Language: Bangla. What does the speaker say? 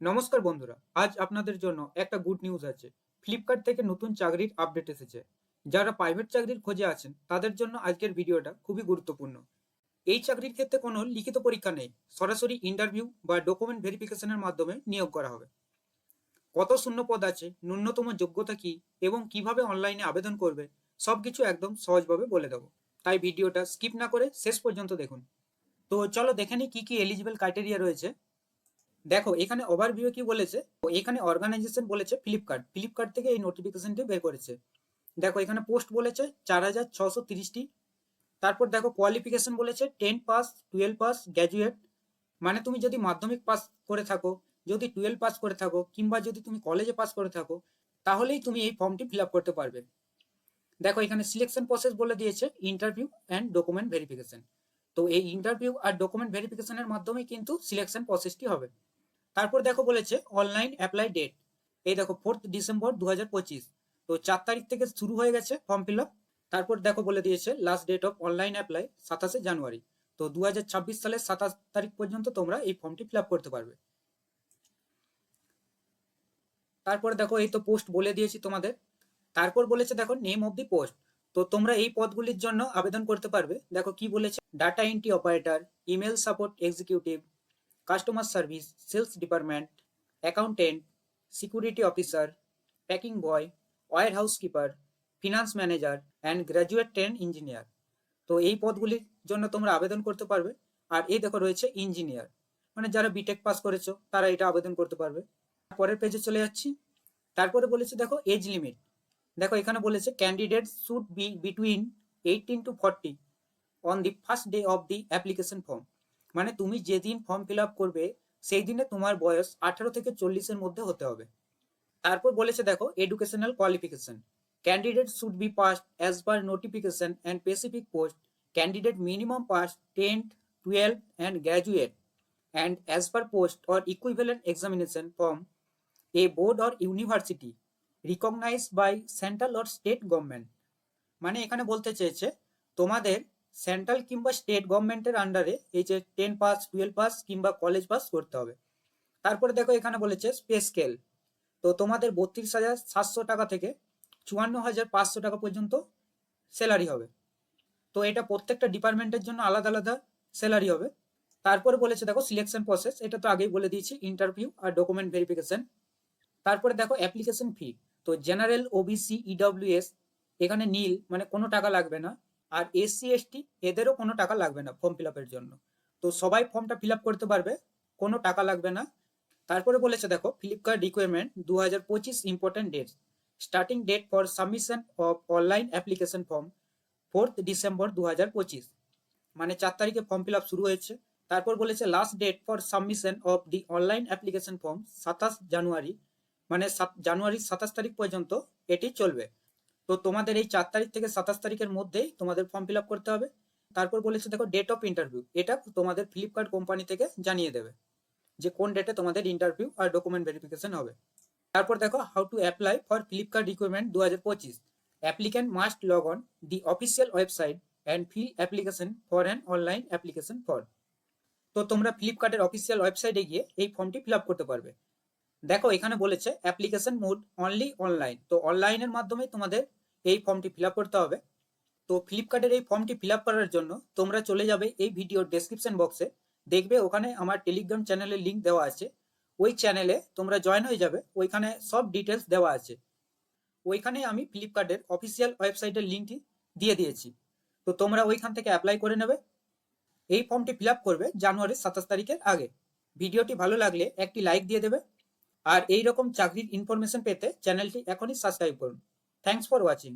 নমস্কার বন্ধুরা, আজ আপনাদের জন্য একটা গুড নিউজ আছে। ফ্লিপকার্ট থেকে নতুন চাকরির আপডেট এসেছে। যারা প্রাইভেট চাকরির খোঁজে আছেন তাদের জন্য আজকের ভিডিওটা খুবই গুরুত্বপূর্ণ। এই চাকরির ক্ষেত্রে কোনো লিখিত পরীক্ষা নেই, সরাসরি ইন্টারভিউ বা ডকুমেন্ট ভেরিফিকেশনের মাধ্যমে নিয়োগ করা হবে। কত শূন্য পদ আছে, ন্যূনতম যোগ্যতা কি এবং কিভাবে অনলাইনে আবেদন করবে, সবকিছু একদম সহজভাবে বলে দেবো। তাই ভিডিওটা স্কিপ না করে শেষ পর্যন্ত দেখুন। তো চলো দেখে নিই কি কি এলিজিবল ক্রাইটেরিয়া রয়েছে। দেখো এখানে ওভারভিউ কি বলেছে, এখানে অর্গানাইজেশন বলেছে ফ্লিপকার্ট। ফ্লিপকার্ট থেকে এই নোটিফিকেশনটি বের করেছে। দেখো এখানে পোস্ট বলেছে 4630টি। তারপর দেখো কোয়ালিফিকেশন বলেছে 10 পাস, 12 পাস, গ্র্যাজুয়েট। মানে তুমি যদি মাধ্যমিক পাস করে থাকো, যদি 12 পাস করে থাকো, কিংবা যদি তুমি কলেজে পাস করে থাকো, তাহলেই তুমি এই ফর্মটি ফিল আপ করতে পারবে। দেখো এখানে সিলেকশন প্রসেস বলে দিয়েছে ইন্টারভিউ অ্যান্ড ডকুমেন্ট ভেরিফিকেশন। তো এই ইন্টারভিউ আর ডকুমেন্ট ভেরিফিকেশনের মাধ্যমেই কিন্তু সিলেকশন প্রসেসটি হবে। তারপর দেখো বলেছে অনলাইন অ্যাপ্লাই ডেট। এই দেখো 4 ডিসেম্বর 2025। তো 4 তারিখ থেকে শুরু হয়ে গেছে ফর্ম ফিল আপ। তারপর দেখো বলে দিয়েছে last date of online apply 27 January. তো 2026 সালের 27 তারিখ পর্যন্ত তোমরা এই ফর্মটি ফিল আপ করতে পারবে। তারপরে দেখো এই তো পোস্ট বলে দিয়েছি তোমাদের। তারপর বলেছে দেখো নেম অফ দি পোস্ট। তো তোমরা এই পদগুলির জন্য আবেদন করতে পারবে। দেখো কি বলেছে, data entry operator, email support executive, customer service, sales department, accountant, security officer, packing boy, warehouse keeper, finance manager and graduate trainee engineer. তো এই পদগুলির জন্য তোমরা আবেদন করতে পারবে। আর এই দেখো রয়েছে ইঞ্জিনিয়ার, মানে যারা বিটেক পাস করেছো তারা এটা আবেদন করতে পারবে। পরের পেজে চলে যাচ্ছি। তারপরে বলেছে দেখো এজ লিমিট। দেখো এখানে বলেছে candidate should B between 18 to 40 on the first day of the application form. মানে তুমি যেদিন ফর্ম ফিল আপ করবে সেই দিনে তোমার বয়স 18 থেকে 40-এর মধ্যে হতে হবে। তারপর বলেছে দেখো educational qualification. Candidate should be pass as per notification and specific post. Candidate minimum pass 10, 12 and graduate and as per post or equivalent examination from a board or university recognised by central or state government. মানে এখানে বলতে চেয়েছে তোমাদের সেন্ট্রাল কিংবা স্টেট গভর্নমেন্টের আন্ডারে এই যে 10 পাস, 12 পাস কিংবা কলেজ পাস করতে হবে। তারপরে দেখো এখানে বলেছে পে স্কেল। তো তোমাদের 32,700 টাকা থেকে 54,500 টাকা পর্যন্ত স্যালারি হবে। তো এটা প্রত্যেকটা ডিপার্টমেন্টের জন্য আলাদা আলাদা স্যালারি হবে। তারপরে বলেছে দেখো সিলেকশন প্রসেস, এটা তো আগেই বলে দিয়েছি, ইন্টারভিউ আর ডকুমেন্ট ভেরিফিকেশন। তারপরে দেখো অ্যাপ্লিকেশন ফি। তো জেনারেল, ওবিসি, ইডব্লিউএস এখানে নীল, মানে কোনো টাকা লাগবে না। আর এসসি এসটি এদেরও কোনো টাকা লাগবে না ফর্ম ফিল আপের জন্য। তো সবাই ফর্মটা ফিল আপ করতে পারবে, কোনো টাকা লাগবে না। তারপরে বলেছে দেখো Flipkart requirement 2025 important date. Starting date for submission of online application form 4 December 2025। মানে 4 তারিখে ফর্ম ফিল আপ শুরু হয়েছে। তারপর বলেছে last date for submission of the online application form 27 January. মানে জানুয়ারির 27 তারিখ পর্যন্ত এটি চলবে। তো তোমাদের এই 4 তারিখ থেকে 27 তারিখের মধ্যেই তোমাদের ফর্ম ফিল আপ করতে হবে। তারপর বলেছে দেখো ডেট অফ ইন্টারভিউ, এটা তোমাদের ফ্লিপকার্ট কোম্পানি থেকে জানিয়ে দেবে যে কোন ডেটে তোমাদের ইন্টারভিউ আর ডকুমেন্ট ভেরিফিকেশন হবে। তারপর দেখো how to apply for Flipkart recruitment 2025। Applicant must log on the official website and feel application for an online application form. তো তোমরা ফ্লিপকার্টের অফিসিয়াল ওয়েবসাইটে গিয়ে এই ফর্মটি ফিল আপ করতে পারবে। দেখো এখানে বলেছে অ্যাপ্লিকেশন মোড অনলি অনলাইন। তো অনলাইনের মাধ্যমে তোমাদের এই ফর্মটি ফিল আপ করতে হবে। তো ফ্লিপকার্টের এই ফর্মটি ফিল আপ করার জন্য তোমরা চলে যাবে এই ভিডিওর ডেসক্রিপশন বক্সে, দেখবে ওখানে আমার টেলিগ্রাম চ্যানেলের লিঙ্ক দেওয়া আছে। ওই চ্যানেলে তোমরা জয়েন হয়ে যাবে, ওইখানে সব ডিটেলস দেওয়া আছে। ওইখানে আমি ফ্লিপকার্টের অফিসিয়াল ওয়েবসাইটের লিঙ্কটি দিয়ে দিয়েছি। তো তোমরা ওইখান থেকে অ্যাপ্লাই করে নেবে। এই ফর্মটি ফিল আপ করবে জানুয়ারির 27 তারিখের আগে। ভিডিওটি ভালো লাগলে একটি লাইক দিয়ে দেবে। আর এই রকম চাকরির ইনফরমেশন পেতে চ্যানেলটি এখনই সাবস্ক্রাইব করুন। Thanks for watching.